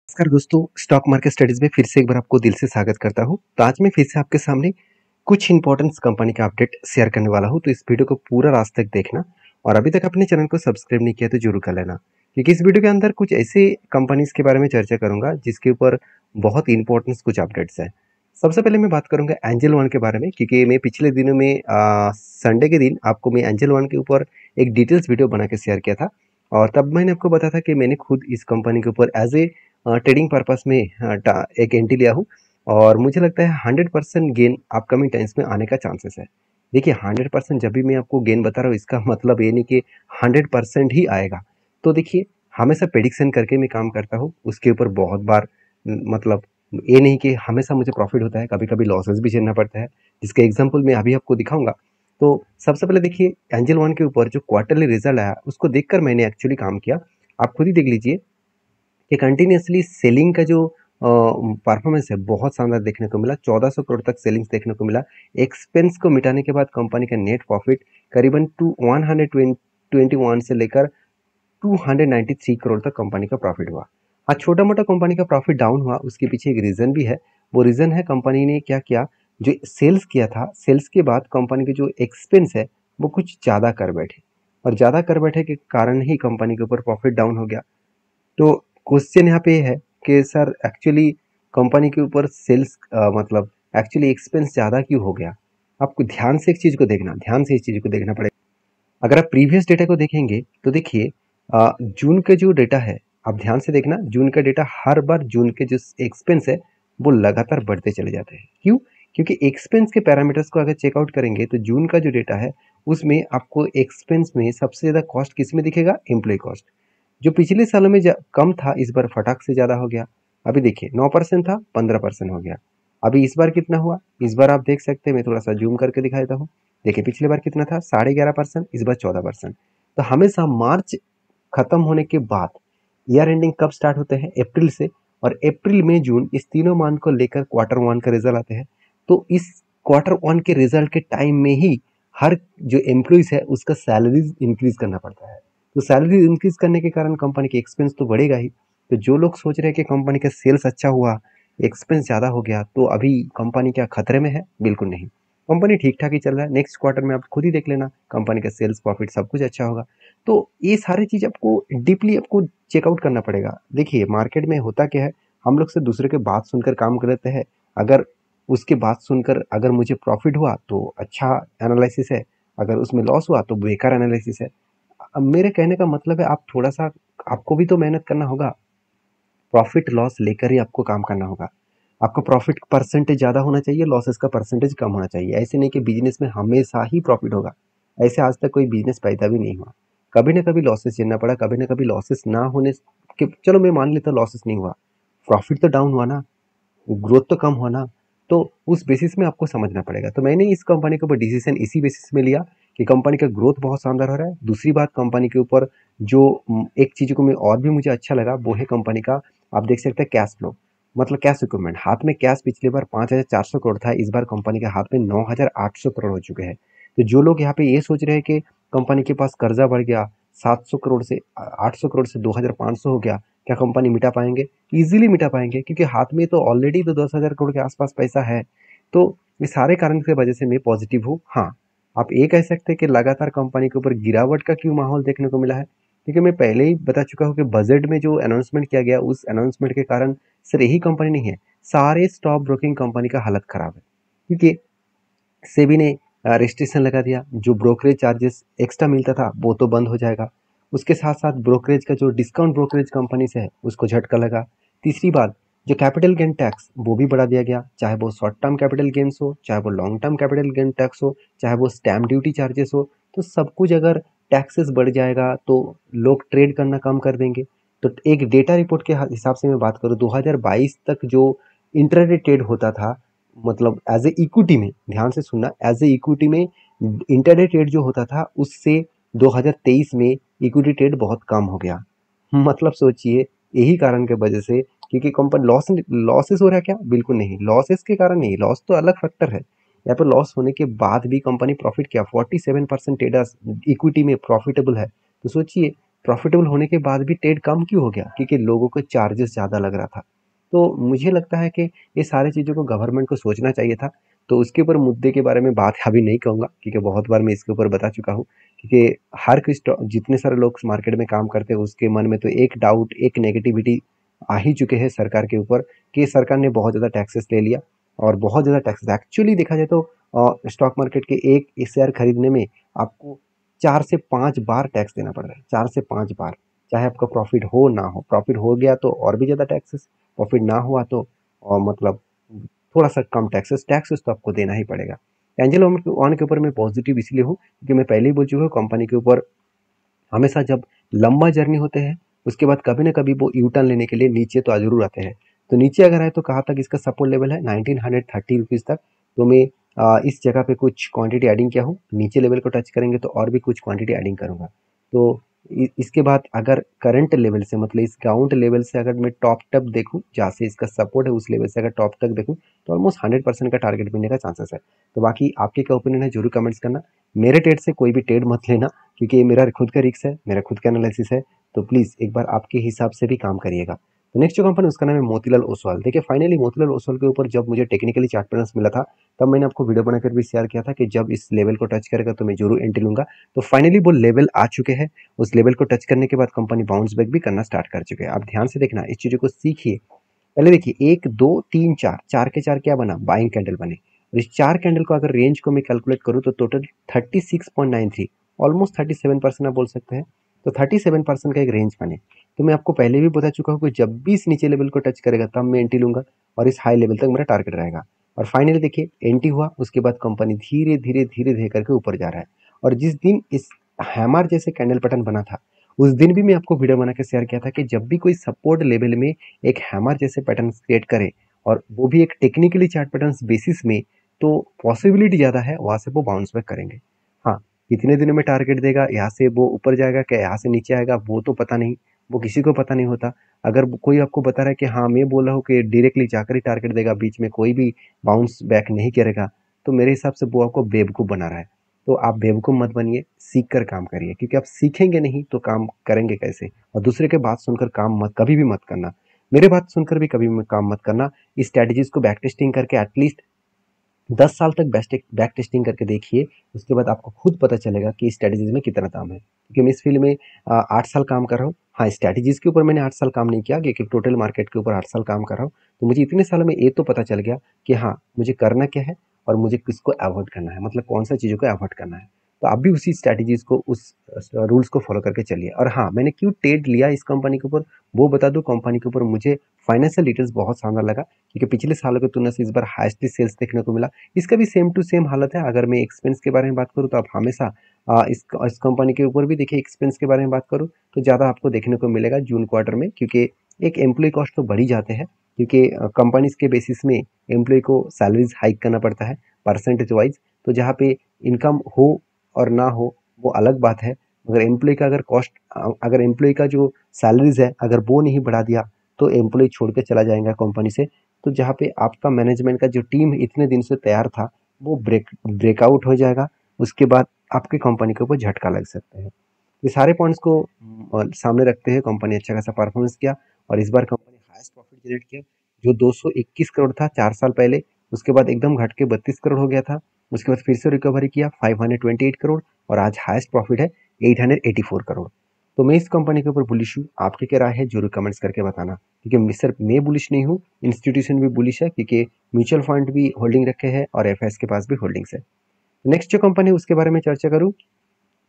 नमस्कार दोस्तों, stock market studies में फिर से एक बार आपको दिल से स्वागत करता हूं। तो आज मैं फिर से आपके सामने कुछ इंपॉर्टेंट कंपनी का अपडेट शेयर करने वाला हूं। तो इस वीडियो को पूरा लास्ट तक देखना और अभी तक अपने चैनल को सब्सक्राइब नहीं किया तो जरूर कर लेना, क्योंकि इस वीडियो के अंदर कुछ ऐसे कंपनीज के बारे में चर्चा करूंगा जिसके ऊपर बहुत इंपॉर्टेंट कुछ अपडेट्स है। सबसे पहले मैं बात करूंगा एंजल वन के बारे में, क्योंकि मैं पिछले दिनों में संडे के दिन आपको मैं एंजल वन के ऊपर एक डिटेल्स वीडियो बना के शेयर किया था। और तब मैंने आपको बताया था कि मैंने खुद इस कंपनी के ऊपर एज ए ट्रेडिंग पर्पस में एक एंट्री लिया हूँ और मुझे लगता है 100% गेन अपकमिंग टाइम्स में आने का चांसेस है। देखिए 100% जब भी मैं आपको गेन बता रहा हूँ इसका मतलब ये नहीं कि 100% ही आएगा। तो देखिए हमेशा प्रेडिक्शन करके मैं काम करता हूँ, उसके ऊपर बहुत बार मतलब ये नहीं कि हमेशा मुझे प्रॉफिट होता है, कभी कभी लॉसेस भी झेलना पड़ता है, जिसका एग्जाम्पल मैं अभी आपको दिखाऊंगा। तो सबसे पहले देखिए एंजल वन के ऊपर जो क्वार्टरली रिजल्ट आया उसको देखकर मैंने एक्चुअली काम किया। आप खुद ही देख लीजिए कि कंटिन्यूसली सेलिंग का जो परफॉर्मेंस है बहुत शानदार देखने को मिला। 1400 करोड़ तक सेलिंग्स देखने को मिला। एक्सपेंस को मिटाने के बाद कंपनी का नेट प्रॉफिट करीबन 121 से लेकर 293 करोड़ तक कंपनी का प्रॉफिट हुआ। हाँ, छोटा मोटा कंपनी का प्रॉफिट डाउन हुआ, उसके पीछे एक रीजन भी है। वो रीजन है कंपनी ने क्या किया, जो सेल्स किया था सेल्स के बाद कंपनी के जो एक्सपेंस है वो कुछ ज़्यादा कर बैठे, और ज़्यादा कर बैठे के कारण ही कंपनी के ऊपर प्रॉफिट डाउन हो गया। तो क्वेश्चन यहाँ पे है कि सर एक्चुअली कंपनी के ऊपर सेल्स मतलब एक्चुअली एक्सपेंस ज़्यादा क्यों हो गया। आपको ध्यान से एक चीज़ को देखना, ध्यान से इस चीज़ को देखना पड़ेगा। अगर आप प्रीवियस डेटा को देखेंगे तो देखिए जून के जो डेटा है, आप ध्यान से देखना, जून का डेटा हर बार जून के जो एक्सपेंस है वो लगातार बढ़ते चले जाते हैं। क्यों? क्योंकि एक्सपेंस के पैरामीटर्स को अगर चेकआउट करेंगे तो जून का जो डेटा है उसमें आपको एक्सपेंस में सबसे ज़्यादा कॉस्ट किस में दिखेगा, एम्प्लॉय कॉस्ट। जो पिछले सालों में कम था इस बार फटाक से ज़्यादा हो गया। अभी देखिए 9% था, 15% हो गया। अभी इस बार कितना हुआ, इस बार आप देख सकते हैं, मैं थोड़ा सा जूम करके दिखा देता हूँ। देखिए पिछले बार कितना था, 11.5%, इस बार 14%। तो हमेशा मार्च खत्म होने के बाद ईयर एंडिंग कब स्टार्ट होते हैं, अप्रैल से, और अप्रैल मई जून इस तीनों मंथ को लेकर क्वार्टर वन का रिजल्ट आते हैं। तो इस क्वार्टर वन के रिजल्ट के टाइम में ही हर जो एम्प्लॉइज है उसका सैलरीज इंक्रीज करना पड़ता है। तो सैलरी इंक्रीज करने के कारण कंपनी के एक्सपेंस तो बढ़ेगा ही। तो जो लोग सोच रहे हैं कि कंपनी का सेल्स अच्छा हुआ, एक्सपेंस ज़्यादा हो गया, तो अभी कंपनी क्या खतरे में है, बिल्कुल नहीं। कंपनी ठीक ठाक ही चल रहा है। नेक्स्ट क्वार्टर में आप खुद ही देख लेना, कंपनी का सेल्स प्रॉफिट सब कुछ अच्छा होगा। तो ये सारी चीज़ आपको डीपली आपको चेकआउट करना पड़ेगा। देखिए मार्केट में होता क्या है, हम लोग से दूसरे के बात सुनकर काम कर लेते हैं। अगर उसके बात सुनकर अगर मुझे प्रॉफिट हुआ तो अच्छा एनालिसिस है, अगर उसमें लॉस हुआ तो बेकार एनालिसिस है। अब मेरे कहने का मतलब है आप थोड़ा सा, आपको भी तो मेहनत करना होगा। प्रॉफिट लॉस लेकर ही आपको काम करना होगा। आपका प्रॉफिट परसेंटेज ज़्यादा होना चाहिए, लॉसेस का परसेंटेज कम होना चाहिए। ऐसे नहीं कि बिजनेस में हमेशा ही प्रॉफिट होगा। ऐसे आज तक कोई बिजनेस पैदा भी नहीं हुआ। कभी ना कभी लॉसेस झेलना पड़ा, कभी ना कभी लॉसेस ना होने के, चलो मैं मान लेता लॉसेस नहीं हुआ, प्रॉफिट तो डाउन हुआ ना, ग्रोथ तो कम हुआ ना। तो उस बेसिस में आपको समझना पड़ेगा। तो मैंने इस कंपनी के ऊपर डिसीजन इसी बेसिस में लिया कि कंपनी का ग्रोथ बहुत शानदार हो रहा है। दूसरी बात, कंपनी के ऊपर जो एक चीज़ को मैं और भी मुझे अच्छा लगा वो है कंपनी का, आप देख सकते हैं कैश फ्लो, मतलब कैश इक्विपमेंट। हाथ में कैश पिछली बार 5,400 करोड़ था, इस बार कंपनी के हाथ में 9,800 करोड़ हो चुके हैं। तो जो लोग यहाँ पे ये सोच रहे हैं कि कंपनी के पास कर्जा बढ़ गया, 700 करोड़ से 800 करोड़ से 2,500 हो गया, क्या कंपनी मिटा पाएंगे? इजीली मिटा पाएंगे, क्योंकि हाथ में तो ऑलरेडी तो 10,000 करोड़ के आसपास पैसा है। तो ये सारे कारण की वजह से मैं पॉजिटिव हूँ। हाँ, आप ये कह सकते हैं कि लगातार कंपनी के ऊपर गिरावट का क्यों माहौल देखने को मिला है, क्योंकि मैं पहले ही बता चुका हूँ कि बजट में जो अनाउंसमेंट किया गया उस अनाउंसमेंट के कारण सिर्फ यही कंपनी नहीं है, सारे स्टॉक ब्रोकिंग कंपनी का हालत खराब है। क्योंकि सेबी ने रिस्ट्रिक्शन लगा दिया, जो ब्रोकरेज चार्जेस एक्स्ट्रा मिलता था वो तो बंद हो जाएगा। उसके साथ साथ ब्रोकरेज का जो डिस्काउंट ब्रोकरेज कंपनी से है उसको झटका लगा। तीसरी बात, जो कैपिटल गेन टैक्स वो भी बढ़ा दिया गया, चाहे वो शॉर्ट टर्म कैपिटल गेन्स हो, चाहे वो long term capital gain tax हो, चाहे वो स्टैम्प ड्यूटी चार्जेस हो। तो सब कुछ अगर टैक्सेस बढ़ जाएगा तो लोग ट्रेड करना कम कर देंगे। तो एक डेटा रिपोर्ट के हिसाब से मैं बात करूँ, 2022 तक जो इंटरडे ट्रेड होता था, मतलब एज ए इक्विटी में, ध्यान से सुनना, एज ए इक्विटी में इंटरडे ट्रेड जो होता था उससे 2023 में इक्विटी ट्रेड बहुत कम हो गया। मतलब सोचिए, यही कारण के वजह से, क्योंकि कंपनी लॉसेस हो रहा है क्या, बिल्कुल नहीं, लॉसेस के कारण नहीं, लॉस तो अलग फैक्टर है। यहाँ पर लॉस होने के बाद भी कंपनी प्रॉफिट किया, 47% ट्रेडर्स इक्विटी में प्रॉफिटेबल है। तो सोचिए प्रॉफिटेबल होने के बाद भी ट्रेड कम क्यों हो गया? क्योंकि लोगों को चार्जेस ज़्यादा लग रहा था। तो मुझे लगता है कि ये सारी चीज़ों को गवर्नमेंट को सोचना चाहिए था। तो उसके ऊपर मुद्दे के बारे में बात अभी नहीं कहूँगा, क्योंकि बहुत बार मैं इसके ऊपर बता चुका हूँ। क्योंकि हर कोई जितने सारे लोग मार्केट में काम करते हैं उसके मन में तो एक डाउट, एक नेगेटिविटी आ ही चुके हैं सरकार के ऊपर कि सरकार ने बहुत ज़्यादा टैक्सेस ले लिया। और बहुत ज़्यादा टैक्सेस एक्चुअली देखा जाए तो स्टॉक मार्केट के एक शेयर खरीदने में आपको 4 से 5 बार टैक्स देना पड़ रहा है, 4 से 5 बार। चाहे आपका प्रॉफिट हो ना हो, प्रॉफिट हो गया तो और भी ज़्यादा टैक्सेस, प्रॉफिट ना हुआ तो मतलब थोड़ा सा कम टैक्सेस टैक्सेस तो आपको देना ही पड़ेगा। एंजल वन के ऊपर मैं पॉजिटिव इसलिए हूँ क्योंकि मैं पहले ही बोल चुका हूँ, कंपनी के ऊपर हमेशा जब लंबा जर्नी होते हैं उसके बाद कभी ना कभी वो यू टर्न लेने के लिए नीचे तो जरूर आते हैं। तो नीचे अगर आए तो कहाँ तक इसका सपोर्ट लेवल है 1930 रुपीज़ तक। तो मैं इस जगह पे कुछ क्वांटिटी एडिंग किया हूँ, नीचे लेवल को टच करेंगे तो और भी कुछ क्वांटिटी एडिंग करूँगा। तो इसके बाद अगर करंट लेवल से मतलब इस ग्राउंड लेवल से अगर मैं टॉप तक देखूँ जहाँ से इसका सपोर्ट है उस लेवल से अगर टॉप तक देखूँ तो ऑलमोस्ट 100% का टारगेट मिलने का चांसेस है। तो बाकी आपके क्या ओपिनियन है जरूर कमेंट्स करना। मेरे ट्रेड से कोई भी ट्रेड मत लेना, क्योंकि ये मेरा खुद का रिस्क है, मेरा खुद का एनालिसिस है। तो प्लीज़ एक बार आपके हिसाब से भी काम करिएगा। तो नेक्स्ट जो कंपनी उसका नाम है मोतीलाल ओसवाल। देखिए फाइनली मोतीलाल ओसवाल के ऊपर जब मुझे टेक्निकली चार्ट पैटर्न्स मिला था तब मैंने आपको वीडियो बनाकर भी शेयर किया था कि जब इस लेवल को टच करेगा तो मैं जरूर एंट्री लूंगा। तो फाइनली वो लेवल आ चुके हैं। उस लेवल को टच करने के बाद कंपनी बाउंस बैक भी करना स्टार्ट कर चुके हैं। आप ध्यान से देखना, इस चीज़ों को सीखिए। पहले देखिए 1 2 3 4, 4 के 4 क्या बना, बाइंग कैंडल बने। और इस 4 कैंडल को अगर रेंज को मैं कैलकुलेट करूँ तो टोटल 36.93, ऑलमोस्ट 37% आप बोल सकते हैं। तो 37% का एक रेंज बने। तो मैं आपको पहले भी बता चुका हूँ कि जब भी इस नीचे लेवल को टच करेगा तब मैं एंट्री लूंगा और इस हाई लेवल तक मेरा टारगेट रहेगा। और फाइनली देखिए एंट्री हुआ, उसके बाद कंपनी धीरे धीरे धीरे धीरे करके ऊपर जा रहा है। और जिस दिन इस हैमर जैसे कैंडल पैटर्न बना था उस दिन भी मैं आपको वीडियो बना के शेयर किया था कि जब भी कोई सपोर्ट लेवल में एक हैमर जैसे पैटर्न क्रिएट करे और वो भी एक टेक्निकली चार्ट पैटर्न बेसिस में, तो पॉसिबिलिटी ज़्यादा है वहाँ से वो बाउंस बैक करेंगे। हाँ, कितने दिनों में टारगेट देगा, यहाँ से वो ऊपर जाएगा क्या यहाँ से नीचे आएगा वो तो पता नहीं, वो किसी को पता नहीं होता। अगर कोई आपको बता रहा है कि हाँ मैं बोल रहा हूँ कि डायरेक्टली जाकर ही टारगेट देगा, बीच में कोई भी बाउंस बैक नहीं करेगा, तो मेरे हिसाब से वो आपको बेवकूफ़ बना रहा है। तो आप बेवकूफ़ मत बनिए, सीख कर काम करिए, क्योंकि आप सीखेंगे नहीं तो काम करेंगे कैसे। और दूसरे के बात सुनकर काम मत कभी भी मत करना, मेरे बात सुनकर भी कभी काम मत करना। इस स्ट्रैटेजीज को बैक टेस्टिंग करके एटलीस्ट 10 साल तक बैक टेस्टिंग करके देखिए, उसके बाद आपको खुद पता चलेगा कि स्ट्रैटेजीज में कितना दाम है। क्योंकि मैं इस फील्ड में 8 साल काम कर रहा हूँ। हाँ, स्ट्रैटेजीज के ऊपर मैंने 8 साल काम नहीं किया, क्योंकि टोटल मार्केट के ऊपर 8 साल काम कर रहा हूँ। तो मुझे इतने सालों में ये तो पता चल गया कि हाँ मुझे करना क्या है और मुझे किसको अवॉइड करना है, मतलब कौन सा चीज़ों को अवॉइड करना है। तो आप भी उसी स्ट्रैटेजीज को, उस रूल्स को फॉलो करके चलिए। और हाँ, मैंने क्यों ट्रेड लिया इस कंपनी के ऊपर वो बता दूँ। कंपनी के ऊपर मुझे फाइनेंशियल डिटेल्स बहुत शानदार लगा, क्योंकि पिछले सालों की तुलना से इस बार हाईएस्ट सेल्स देखने को मिला। इसका भी सेम टू सेम हालत है। अगर मैं एक्सपेंस के बारे में बात करूँ तो आप हमेशा इस कंपनी के ऊपर भी देखिए, एक्सपेंस के बारे में बात करूँ तो ज़्यादा आपको देखने को मिलेगा जून क्वार्टर में, क्योंकि एक एम्प्लॉय कॉस्ट तो बढ़ ही जाते हैं, क्योंकि कंपनीज के बेसिस में एम्प्लॉय को सैलरीज हाइक करना पड़ता है परसेंटेज वाइज। तो जहाँ पे इनकम हो और ना हो वो अलग बात है, मगर एम्प्लॉय का अगर कॉस्ट, अगर एम्प्लॉय का जो सैलरीज है अगर वो नहीं बढ़ा दिया तो एम्प्लॉय छोड़ के चला जाएगा कंपनी से। तो जहाँ पे आपका मैनेजमेंट का जो टीम इतने दिन से तैयार था वो ब्रेकआउट हो जाएगा। उसके बाद आपकी कंपनी के ऊपर झटका लग सकते हैं। ये सारे पॉइंट्स को सामने रखते हुए कंपनी अच्छा खासा परफॉर्मेंस किया और इस बार कंपनी हाईएस्ट प्रॉफिट जनरेट किया। जो 221 करोड़ था 4 साल पहले, उसके बाद एकदम घट के 32 करोड़ हो गया था। उसके बाद फिर से रिकवरी किया 528 करोड़ और आज हाईएस्ट प्रॉफिट है 884 करोड़। तो मैं इस कंपनी के ऊपर बुलिश हूँ। आपकी क्या राय है जरूर कमेंट्स करके बताना, क्योंकि सिर्फ मैं बुलिश नहीं हूँ, इंस्टीट्यूशन भी बुलिश है, क्योंकि म्यूचुअल फंड भी होल्डिंग रखे हैं और एफएस के पास भी होल्डिंग्स है। नेक्स्ट जो कंपनी उसके बारे में चर्चा करूँ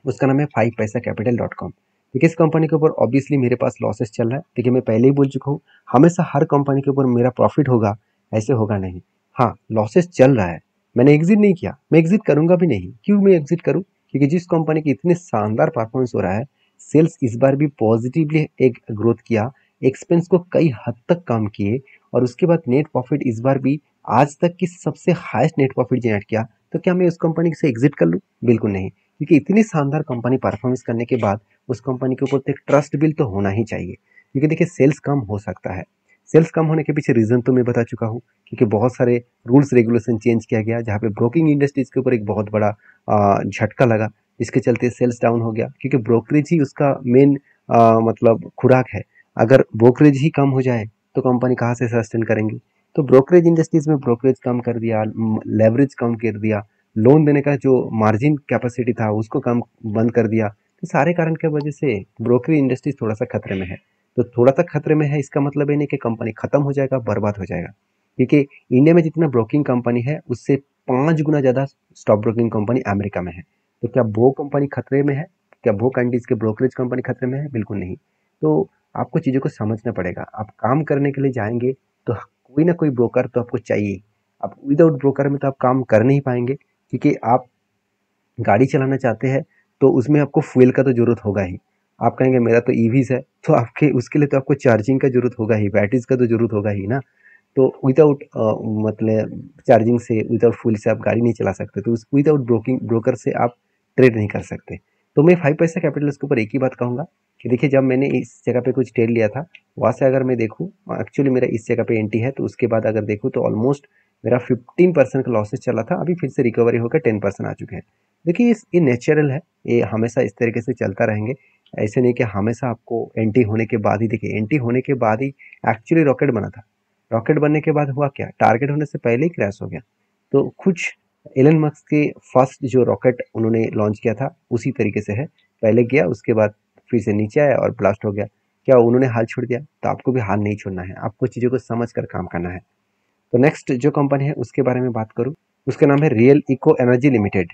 उसका नाम है 5paisacapital.com। देखिए इस कंपनी के ऊपर ऑब्वियसली मेरे पास लॉसेस चल रहा है। देखिए मैं पहले ही बोल चुका हूँ, हमेशा हर कंपनी के ऊपर मेरा प्रॉफिट होगा ऐसे होगा नहीं। हाँ, लॉसेस चल रहा है, मैंने एग्जिट नहीं किया, मैं एग्जिट करूंगा भी नहीं। क्यों मैं एग्जिट करूं? क्योंकि जिस कंपनी की इतने शानदार परफॉर्मेंस हो रहा है, सेल्स इस बार भी पॉजिटिवली एक ग्रोथ किया, एक्सपेंस को कई हद तक कम किए और उसके बाद नेट प्रॉफिट इस बार भी आज तक की सबसे हाईएस्ट नेट प्रॉफिट जनरेट किया। तो क्या मैं उस कंपनी से एग्जिट कर लूँ? बिल्कुल नहीं, क्योंकि इतनी शानदार कंपनी परफॉर्मेंस करने के बाद उस कंपनी के ऊपर तो एक ट्रस्ट बिल तो होना ही चाहिए। क्योंकि देखिए सेल्स कम हो सकता है, सेल्स कम होने के पीछे रीजन तो मैं बता चुका हूँ, क्योंकि बहुत सारे रूल्स रेगुलेशन चेंज किया गया जहाँ पे ब्रोकिंग इंडस्ट्रीज के ऊपर एक बहुत बड़ा झटका लगा, जिसके चलते सेल्स डाउन हो गया। क्योंकि ब्रोकरेज ही उसका मेन मतलब खुराक है। अगर ब्रोकरेज ही कम हो जाए तो कंपनी कहाँ से सस्टेन करेंगी। तो ब्रोकरेज इंडस्ट्रीज में ब्रोकरेज कम कर दिया, लेवरेज कम कर दिया, लोन देने का जो मार्जिन कैपेसिटी था उसको कम बंद कर दिया। तो सारे कारण की वजह से ब्रोकरेज इंडस्ट्रीज थोड़ा सा खतरे में है। तो थोड़ा सा खतरे में है इसका मतलब ये नहीं कि कंपनी खत्म हो जाएगा, बर्बाद हो जाएगा। क्योंकि इंडिया में जितना ब्रोकिंग कंपनी है उससे 5 गुना ज़्यादा स्टॉक ब्रोकिंग कंपनी अमेरिका में है। तो क्या वो कंपनी खतरे में है? क्या वो कंट्रीज के ब्रोकरेज कंपनी खतरे में है? बिल्कुल नहीं। तो आपको चीज़ों को समझना पड़ेगा। आप काम करने के लिए जाएंगे तो कोई ना कोई ब्रोकर तो आपको चाहिए। आप विदाउट ब्रोकर में तो आप काम कर नहीं पाएंगे, क्योंकि आप गाड़ी चलाना चाहते हैं तो उसमें आपको फ्यूल का तो ज़रूरत होगा ही। आप कहेंगे मेरा तो ईवीज़ है, तो आपके उसके लिए तो आपको चार्जिंग का ज़रूरत होगा ही, बैटरीज़ का तो ज़रूरत होगा ही ना। तो विदाउट मतलब चार्जिंग से, विदाउट फ्यूल से आप गाड़ी नहीं चला सकते। तो उस विदाउट ब्रोकर से आप ट्रेड नहीं कर सकते। तो मैं 5 पैसा कैपिटल्स के ऊपर एक ही बात कहूँगा कि देखिए, जब मैंने इस जगह पे कुछ ट्रेड लिया था, वहाँ से अगर मैं देखूँ, एक्चुअली मेरा इस जगह पे एंट्री है, तो उसके बाद अगर देखूँ तो ऑलमोस्ट मेरा 15% का लॉसेस चला था। अभी फिर से रिकवरी होकर 10% आ चुके हैं। देखिए ये नेचुरल है, ये हमेशा इस तरीके से चलता रहेंगे। ऐसे नहीं कि हमेशा आपको एंट्री होने के बाद ही, देखिए एंट्री होने के बाद ही एक्चुअली रॉकेट बना था। रॉकेट बनने के बाद हुआ क्या, टारगेट होने से पहले ही क्रैश हो गया। तो कुछ एलन मस्क के फर्स्ट जो रॉकेट उन्होंने लॉन्च किया था उसी तरीके से है, पहले गया उसके बाद फिर से नीचे आया और ब्लास्ट हो गया। क्या उन्होंने हाल छोड़ दिया? तो आपको भी हाल नहीं छोड़ना है, आपको चीज़ों को समझ कर काम करना है। तो नेक्स्ट जो कंपनी है उसके बारे में बात करूँ, उसका नाम है real eco energy limited.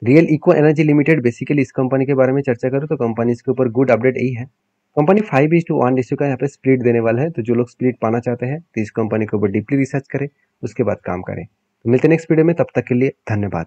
Real eco energy limited, basically इस कंपनी के बारे में चर्चा करूँ तो कंपनी इसके ऊपर गुड अपडेट यही है। कंपनी 5:1 रेशियो का यहाँ पे स्प्लिट देने वाला है। तो जो लोग स्प्लिट पाना चाहते हैं तो इस कंपनी के ऊपर डीपली रिसर्च करें, उसके बाद काम करें। तो मिलते हैं नेक्स्ट वीडियो में, तब तक के लिए धन्यवाद।